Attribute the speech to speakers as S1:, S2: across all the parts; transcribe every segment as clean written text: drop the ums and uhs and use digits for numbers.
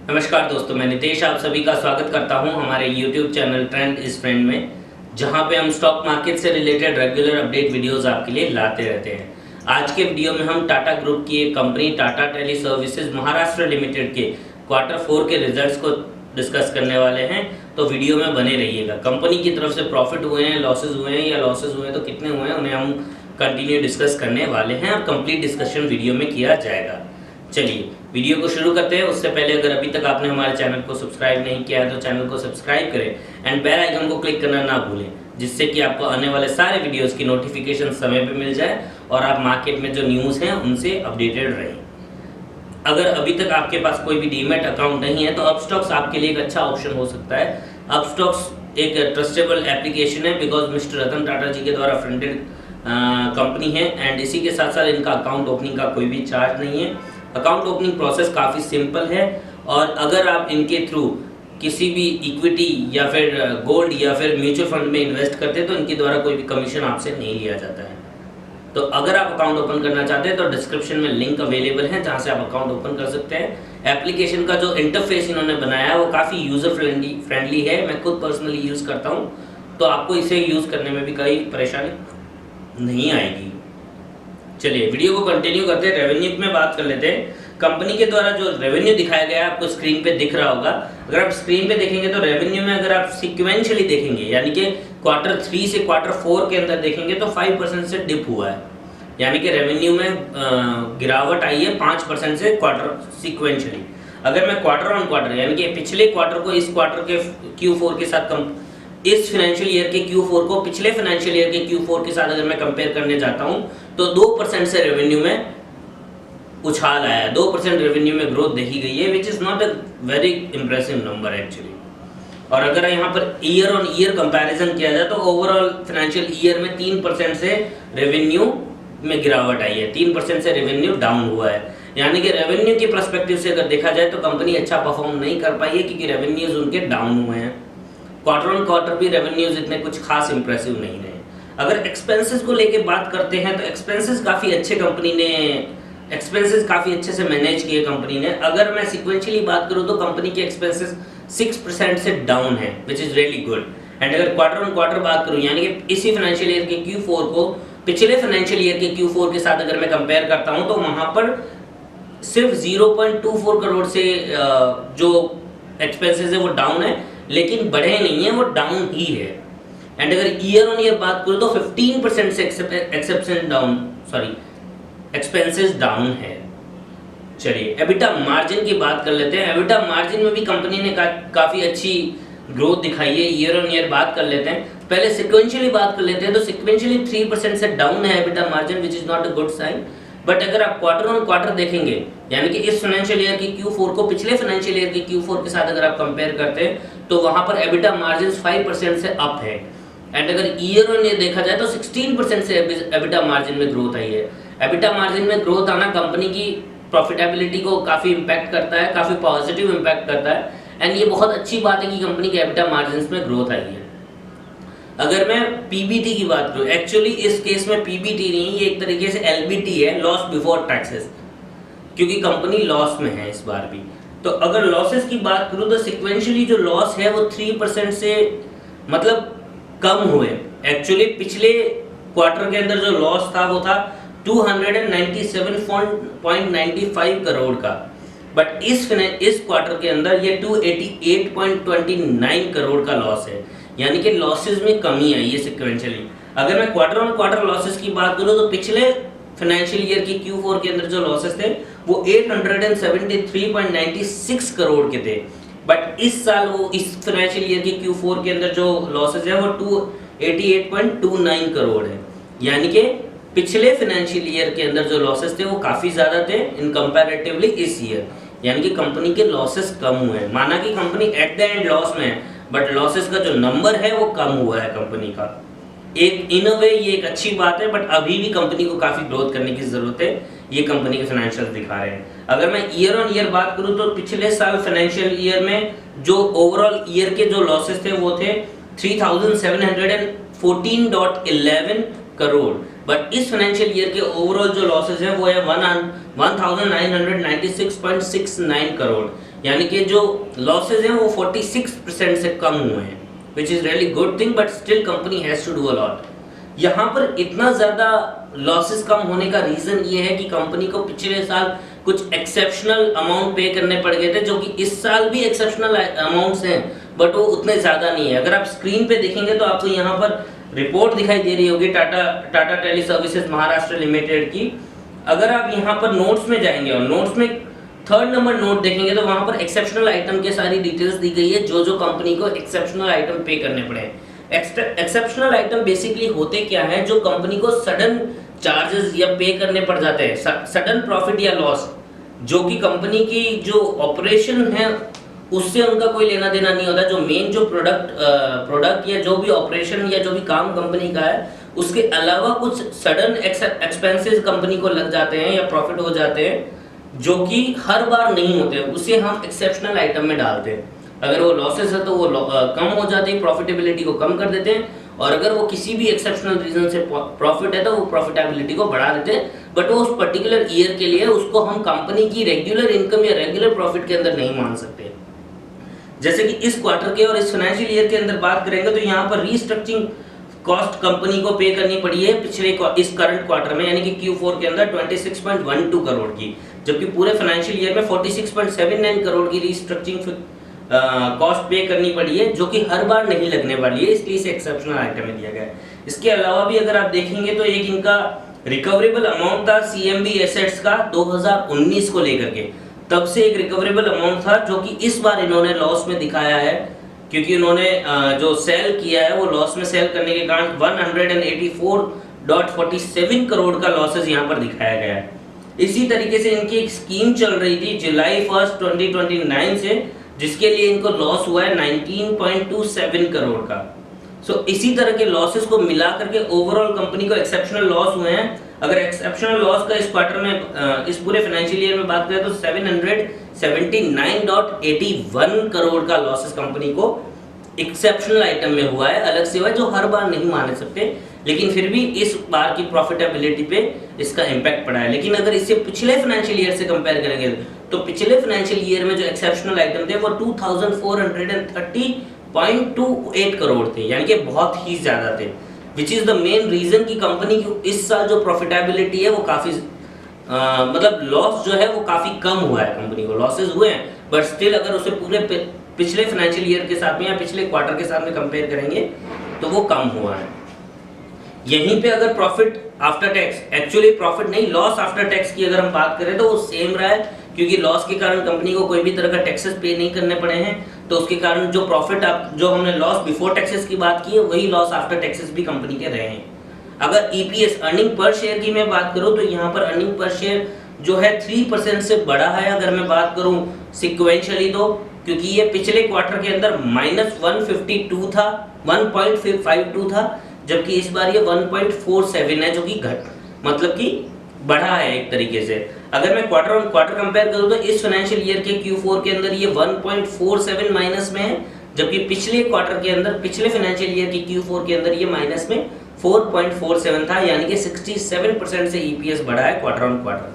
S1: नमस्कार दोस्तों, मैं नितेश आप सभी का स्वागत करता हूं हमारे YouTube channel trend is friend में, जहां पे हम स्टॉक मार्केट से रिलेटेड रेगुलर अपडेट वीडियोस आपके लिए लाते रहते हैं। आज के वीडियो में हम टाटा ग्रुप की एक company Tata Teleservices Maharashtra limited के क्वार्टर 4 के रिजल्ट्स को डिस्कस करने वाले हैं, तो वीडियो में बने रहिएगा। कंपनी की तरफ से प्रॉफिट हुए हैं, लॉसेज हुए हैं, या लॉसेज हुए हैं तो कितने हुए हैं, उन्हें हम कंटिन्यू डिस्कस करने वाले हैं और कंप्लीट डिस्कशन वीडियो में किया जाएगा। चलिए वीडियो को शुरू करते हैं। उससे पहले अगर अभी तक आपने हमारे चैनल को सब्सक्राइब नहीं किया है तो चैनल को सब्सक्राइब करें एंड बेल आइकन को क्लिक करना ना भूलें, जिससे कि आपको आने वाले सारे वीडियोस की नोटिफिकेशन समय पे मिल जाए और आप मार्केट में जो न्यूज़ हैं उनसे अपडेटेड रहें। अगर अभी तक आपके पास कोई भी डीमैट अकाउंट नहीं है तो अपस्टॉक्स आपके लिए एक अच्छा ऑप्शन हो सकता है। अपस्टॉक्स एक ट्रस्टेबल एप्लीकेशन है बिकॉज मिस्टर रतन टाटा जी के द्वारा फ्रंटेड कंपनी है एंड इसी के साथ साथ इनका अकाउंट ओपनिंग का कोई भी चार्ज नहीं है। अकाउंट ओपनिंग प्रोसेस काफ़ी सिंपल है और अगर आप इनके थ्रू किसी भी इक्विटी या फिर गोल्ड या फिर म्यूचुअल फंड में इन्वेस्ट करते हैं तो इनके द्वारा कोई भी कमीशन आपसे नहीं लिया जाता है। तो अगर आप अकाउंट ओपन करना चाहते हैं तो डिस्क्रिप्शन में लिंक अवेलेबल है जहां से आप अकाउंट ओपन कर सकते हैं। एप्लीकेशन का जो इंटरफेस इन्होंने बनाया है वो काफ़ी यूज़र फ्रेंडली है। मैं खुद पर्सनली यूज़ करता हूं, तो आपको इसे यूज़ करने में भी कोई परेशानी नहीं आएगी। चलिए वीडियो को कंटिन्यू करते हैं। रेवेन्यू में बात कर लेते हैं। कंपनी के द्वारा जो रेवेन्यू दिखाया गया है आपको स्क्रीन पे दिख रहा होगा। अगर आप स्क्रीन पे देखेंगे तो रेवेन्यू में अगर आप सिक्वेंशियली देखेंगे, यानी कि क्वार्टर 3 से क्वार्टर 4 के अंदर देखेंगे तो 5% से डिप हुआ है, यानी कि रेवेन्यू में गिरावट आई है 5% से क्वार्टर सिक्वेंशियली। अगर मैं क्वार्टर ऑन क्वार्टर यानी कि पिछले क्वार्टर को इस क्वार्टर के Q4 के साथ इस फाइनेंशियल ईयर के Q4 को पिछले फाइनेंशियल ईयर के Q4 के साथ अगर मैं कंपेयर करने जाता हूं तो 2% से रेवेन्यू में उछाल आया है, 2% रेवेन्यू में ग्रोथ देखी गई है, which is not a very impressive number actually. और अगर यहाँ per year on year comparison किया जाए तो ओवरऑल फाइनेंशियल ईयर में 3% से रेवेन्यू में गिरावट आई है, 3% से रेवेन्यू डाउन हुआ है। यानी कि रेवेन्यू के पर्सपेक्टिव से अगर देखा जाए तो कंपनी अच्छा परफॉर्म नहीं कर पाई है क्योंकि रेवेन्यूज उनके डाउन हुए हैं। क्वार्टर ऑन क्वार्टर भी रेवेन्यूज इतने कुछ खास इंप्रेसिव नहीं रहे। अगर एक्सपेंसेस को लेके बात करते हैं तो एक्सपेंसेस काफ़ी अच्छे से मैनेज किए कंपनी ने। अगर मैं सिक्वेंशियली बात करूं तो कंपनी के एक्सपेंसेस 6% से डाउन है, विच इज़ रियली गुड। एंड अगर क्वार्टर ऑन क्वार्टर बात करूं यानी कि इसी फाइनेंशियल ईयर के Q4 को पिछले फाइनेंशियल ईयर के Q4 के साथ अगर मैं कंपेयर करता हूं तो वहां पर सिर्फ 0.24 करोड़ से जो एक्सपेंसेस है वो डाउन है, लेकिन बढ़े नहीं है, वो डाउन ही है। एंड अगर ईयर ऑन ईयर बात करूं तो 15% से एक्सपेंसेस डाउन है। चलिए एबिटा मार्जिन की बात कर लेते हैं। एबिटा मार्जिन में भी कंपनी ने काफ़ी अच्छी ग्रोथ दिखाई है। ईयर ऑन ईयर बात कर लेते हैं, पहले सिक्वेंशियली बात कर लेते हैं तो सिक्वेंशियली 3% से डाउन है EBITDA margin, which is not a good sign. But अगर आप क्वार्टर ऑन क्वार्टर देखेंगे यानी कि इस फाइनेंशियल ईयर की Q4 को पिछले फाइनेंशियल ईयर की Q4 के साथ अगर आप कंपेयर करते हैं तो वहां पर एबिटा मार्जिन 5% से अप है। एंड अगर ईयर ऑन ईयर देखा जाए तो 16% से एबिटा मार्जिन में ग्रोथ आई है। एबिटा मार्जिन में ग्रोथ आना कंपनी की प्रॉफिटेबिलिटी को काफ़ी इम्पैक्ट करता है, काफ़ी पॉजिटिव इम्पैक्ट करता है। एंड ये बहुत अच्छी बात है कि कंपनी के एबिटा मार्जिन में ग्रोथ आई है। अगर मैं पीबीटी की बात करूं, एक्चुअली इस केस में पीबीटी नहीं, ये एक तरीके से एलबीटी है, लॉस बिफोर टैक्सेस, क्योंकि कंपनी लॉस में है इस बार भी। तो अगर लॉसेस की बात करूं तो सिक्वेंशियली जो लॉस है वो 3% से मतलब कम हुए। एक्चुअली पिछले क्वार्टर के अंदर जो लॉस था वो था 297.95 करोड़ का, बट इस क्वार्टर के अंदर ये 288.29 करोड़ का लॉस है, यानी कि लॉसेस में कमी आई है सिक्वेंशियली। अगर मैं क्वार्टर ऑन क्वार्टर लॉसेस की बात करूं तो पिछले फाइनेंशियल ईयर की Q4 के अंदर जो लॉसेस थे वो 873.96 करोड़ के थे, बट इस साल वो इस फाइनेंशियल ईयर की Q4 के अंदर जो लॉसेस है वो 288.29 करोड़ है। यानी कि पिछले फाइनेंशियल ईयर के अंदर जो लॉसेस थे वो काफ़ी ज़्यादा थे इन कंपैरेटिवली इस ईयर, यानी कि कंपनी के लॉसेस कम हुए हैं। माना कि company at the end loss में है, बट लॉसेस का जो नंबर है वो कम हुआ है कंपनी का। एक इन अ वे ये एक अच्छी बात है, बट अभी भी कंपनी को काफ़ी ग्रोथ करने की ज़रूरत है। ये कंपनी के फाइनेंशियल्स दिखा रहे हैं। अगर मैं ईयर ऑन ईयर बात करूं तो पिछले साल फाइनेंशियल ईयर में जो ओवरऑल ईयर के जो लॉसेस थे वो थे 3714.11 करोड़, बट इस फाइनेंशियल ईयर के ओवरऑल जो लॉसेस है वो है 1996.69 करोड़, यानी कि जो लॉसेज हैं वो 46% से कम हुए हैं, which is really good thing, but still company has to do a lot. यहाँ पर इतना ज़्यादा लॉसेस कम होने का रीज़न ये है कि कंपनी को पिछले साल कुछ एक्सेप्शनल अमाउंट पे करने पड़ गए थे, जो कि इस साल भी एक्सेप्शनल अमाउंट्स हैं, बट वो उतने ज़्यादा नहीं है। अगर आप स्क्रीन पे देखेंगे तो आपको यहाँ पर रिपोर्ट दिखाई दे रही होगी Tata Teleservices Maharashtra limited की। अगर आप यहाँ पर नोट्स में जाएंगे और नोट्स में 3rd नंबर नोट देखेंगे तो वहाँ पर एक्सेप्शनल आइटम के सारी डिटेल्स दी गई है, जो कंपनी को एक्सेप्शनल आइटम पे करने पड़े। एक्सेप्शनल आइटम बेसिकली होते क्या है, जो कंपनी को सडन चार्जेस या पे करने पड़ जाते हैं, सडन प्रॉफिट या लॉस, जो कि कंपनी की जो ऑपरेशन है उससे उनका कोई लेना देना नहीं होता। जो मेन जो प्रोडक्ट या जो भी ऑपरेशन या जो भी काम कंपनी का है, उसके अलावा कुछ सडन एक्सपेंसेस कंपनी को लग जाते हैं या प्रॉफिट हो जाते हैं, जो कि हर बार नहीं होते, उसे हम एक्सेप्शनल आइटम में डालते हैं। अगर वो लॉसेस है तो वो कम हो जाते हैं, प्रॉफिटेबिलिटी को कम कर देते हैं, और अगर वो किसी भी एक्सेप्शनल रीजन से प्रॉफिट है तो वो प्रॉफिटेबिलिटी को बढ़ा देते हैं, बट वो उस पर्टिकुलर ईयर के लिए उसको हम कंपनी की रेगुलर इनकम या रेगुलर प्रॉफिट के अंदर नहीं मान सकते। जैसे कि इस क्वार्टर के और इस फाइनेंशियल ईयर के अंदर बात करेंगे तो यहाँ पर रीस्ट्रक्चरिंग कॉस्ट कंपनी को पे करनी पड़ी है इस करंट क्वार्टर में, यानी कि Q4 के अंदर 26.12 करोड़ की, जबकि पूरे फाइनेंशियल ईयर में 46.79 करोड़ की रीस्ट्रक्चरिंग कॉस्ट पे करनी पड़ी है, जो कि हर बार नहीं लगने वाली है, इसलिए इसे एक्सेप्शनल आइटम में दिया गया है। इसके अलावा भी अगर आप देखेंगे तो एक इनका रिकवरेबल अमाउंट था CMB एसेट्स का 2019 को लेकर के, तब से एक रिकवरेबल अमाउंट था, जो कि इस बार इन्होंने लॉस में दिखाया है, क्योंकि उन्होंने जो सेल किया है वो लॉस में सेल करने के कारण 184.47 करोड़ का लॉसेस यहाँ पर दिखाया गया है। इसी तरीके से इनकी एक स्कीम चल रही थी जुलाई 1, 2029 से, जिसके लिए इनको लॉस हुआ है 19.27 करोड़ का। इसी तरह के लॉसेस को मिला करके ओवरऑल कंपनी को एक्सेप्शनल लॉस हुए हैं। अगर एक्सेप्शनल लॉस का इस क्वार्टर में इस पूरे फाइनेंशियल ईयर में बात करें तो 779.81 करोड़ का लॉसेस कंपनी को एक्सेप्शनल आइटम में हुआ है, अलग से हुआ है, जो हर बार नहीं मान सकते, लेकिन फिर भी इस बार की प्रॉफिटेबिलिटी पे इसका इम्पैक्ट पड़ा है। लेकिन अगर इसे पिछले फाइनेंशियल ईयर से कंपेयर करेंगे तो पिछले फाइनेंशियल ईयर में जो एक्सेप्शनल आइटम थे वो 2430.28 करोड़ थे, यानी कि बहुत ही ज्यादा थे, which is the main reason कि कंपनी की इस साल जो प्रॉफिटेबिलिटी है वो काफी मतलब लॉस जो है वो काफी कम हुआ है, कंपनी को लॉसेस हुए हैं, बट स्टिल अगर उसे पूरे पिछले फाइनेंशियल ईयर के साथ में या पिछले क्वार्टर के साथ में कंपेयर करेंगे तो वो कम हुआ है। यहीं पे अगर profit after tax, actually profit नहीं, लॉस आफ्टर टैक्स की अगर हम बात करें तो वो सेम रहा है, क्योंकि लॉस के कारण कंपनी को कोई भी तरह का टैक्सेस पे नहीं करने पड़े हैं, तो उसके कारण जो प्रॉफिट जो हमने लॉस बिफोर टैक्सेस की बात की है वही लॉस आफ्टर टैक्सेस भी कंपनी के रहे हैं। अगर EPS अर्निंग पर शेयर की मैं बात करूं तो यहाँ पर अर्निंग पर शेयर जो है 3% से बढ़ा है, अगर मैं बात करूं सिक्वेंशियली, तो क्योंकि ये पिछले क्वार्टर के अंदर -152 था, 1.52 था, जबकि इस बार ये 1.47 है, जो कि मतलब कि बढ़ा है एक तरीके से। अगर मैं क्वार्टर ऑन क्वार्टर कंपेयर करूं तो इस फाइनेंशियल ईयर के Q4 के अंदर ये 1.47 माइनस में है, जबकि पिछले क्वार्टर के अंदर, पिछले फाइनेंशियल ईयर के Q4 के अंदर ये माइनस में 4.47 था, यानी कि 67% से EPS बढ़ा है क्वार्टर ऑन क्वार्टर।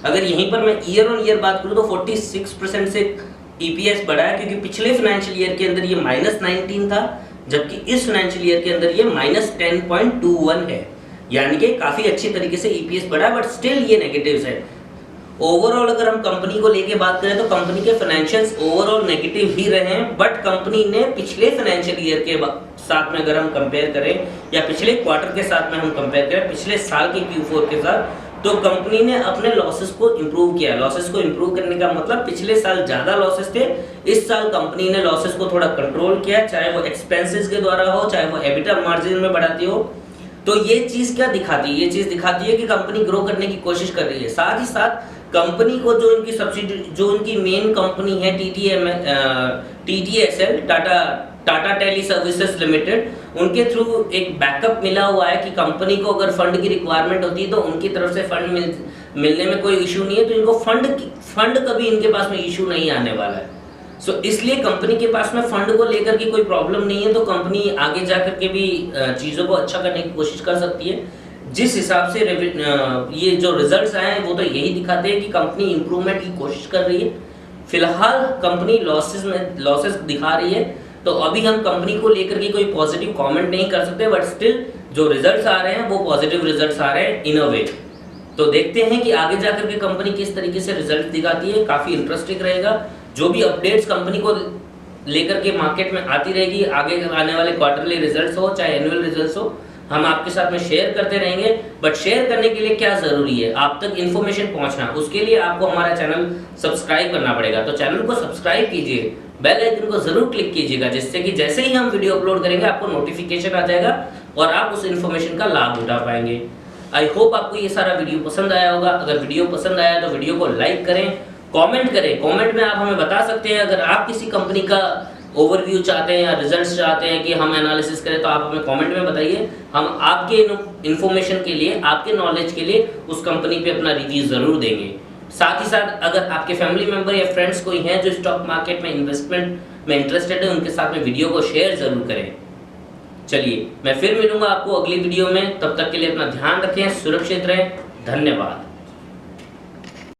S1: अगर यहीं पर मैं ईयर ऑन ईयर बात करूं तो 46% से EPS बढ़ा है, क्योंकि पिछले फाइनेंशियल ईयर के अंदर ये -19 था, जबकि इस फाइनेंशियल ईयर के अंदर ये -10.21 है, यानी कि काफी अच्छी तरीके से EPS बढ़ा है, बट स्टिल ये नेगेटिव्स है। ओवरऑल अगर हम कंपनी को लेके बात करें तो कंपनी के फाइनेंशियल्स ओवरऑल नेगेटिव ही रहे हैं, बट कंपनी ने पिछले फाइनेंशियल ईयर के साथ में अगर हम कंपेयर करें या पिछले क्वार्टर के साथ में हम कंपेयर करें, पिछले साल के Q4 के साथ, तो कंपनी ने अपने लॉसेस को इंप्रूव किया। लॉसेस को इंप्रूव करने का मतलब पिछले साल ज्यादा लॉसेस थे, इस साल कंपनी ने लॉसेस को थोड़ा कंट्रोल किया, चाहे वो एक्सपेंसेस के द्वारा हो, चाहे वो एबिटा मार्जिन में बढ़ाती हो। तो ये चीज क्या दिखाती है? ये चीज दिखाती है कि कंपनी ग्रो करने की कोशिश कर रही है। साथ ही साथ कंपनी को जो इनकी सब्सिडी, जो इनकी मेन कंपनी है TTSL, Tata Teleservices limited, उनके थ्रू एक बैकअप मिला हुआ है कि कंपनी को अगर फंड की रिक्वायरमेंट होती है तो उनकी तरफ से फंड मिलने में कोई इशू नहीं है, तो इनको फंड कभी इनके पास में इशू नहीं आने वाला है। इसलिए कंपनी के पास में फंड को लेकर के कोई प्रॉब्लम नहीं है, तो कंपनी आगे जा करके भी चीज़ों को अच्छा करने की कोशिश कर सकती है। जिस हिसाब से ये जो रिजल्ट्स आए हैं वो तो यही दिखाते हैं कि कंपनी इंप्रूवमेंट की कोशिश कर रही है। फिलहाल कंपनी लॉसेस दिखा रही है, तो अभी हम कंपनी को लेकर के कोई पॉजिटिव कमेंट नहीं कर सकते, बट स्टिल जो रिजल्ट्स आ रहे हैं वो पॉजिटिव रिजल्ट्स आ रहे हैं इन अ वे। तो देखते हैं कि आगे जाकर के कंपनी किस तरीके से रिजल्ट दिखाती है, काफ़ी इंटरेस्टिंग रहेगा। जो भी अपडेट्स कंपनी को लेकर के मार्केट में आती रहेगी, आगे आने वाले क्वार्टरली रिजल्ट्स हो चाहे एनुअल रिजल्ट्स हो, हम आपके साथ में शेयर करते रहेंगे। बट शेयर करने के लिए क्या ज़रूरी है, आप तक इन्फॉर्मेशन पहुंचना, उसके लिए आपको हमारा चैनल सब्सक्राइब करना पड़ेगा। तो चैनल को सब्सक्राइब कीजिए, बेल आइकन को ज़रूर क्लिक कीजिएगा, जिससे कि जैसे ही हम वीडियो अपलोड करेंगे आपको नोटिफिकेशन आ जाएगा और आप उस इन्फॉर्मेशन का लाभ उठा पाएंगे। आई होप आपको ये सारा वीडियो पसंद आया होगा। अगर वीडियो पसंद आया तो वीडियो को लाइक करें, कमेंट करें। कमेंट में आप हमें बता सकते हैं, अगर आप किसी कंपनी का ओवरव्यू चाहते हैं या रिजल्ट्स चाहते हैं कि हम एनालिसिस करें, तो आप हमें कमेंट में बताइए। हम आपके इन्फॉर्मेशन के लिए, आपके नॉलेज के लिए उस कंपनी पे अपना रिव्यू ज़रूर देंगे। साथ ही साथ अगर आपके फैमिली मेम्बर या फ्रेंड्स कोई हैं जो स्टॉक मार्केट में इन्वेस्टमेंट में इंटरेस्टेड है, उनके साथ में वीडियो को शेयर ज़रूर करें। चलिए, मैं फिर मिलूंगा आपको अगली वीडियो में। तब तक के लिए अपना ध्यान रखें, सुरक्षित रहें। धन्यवाद।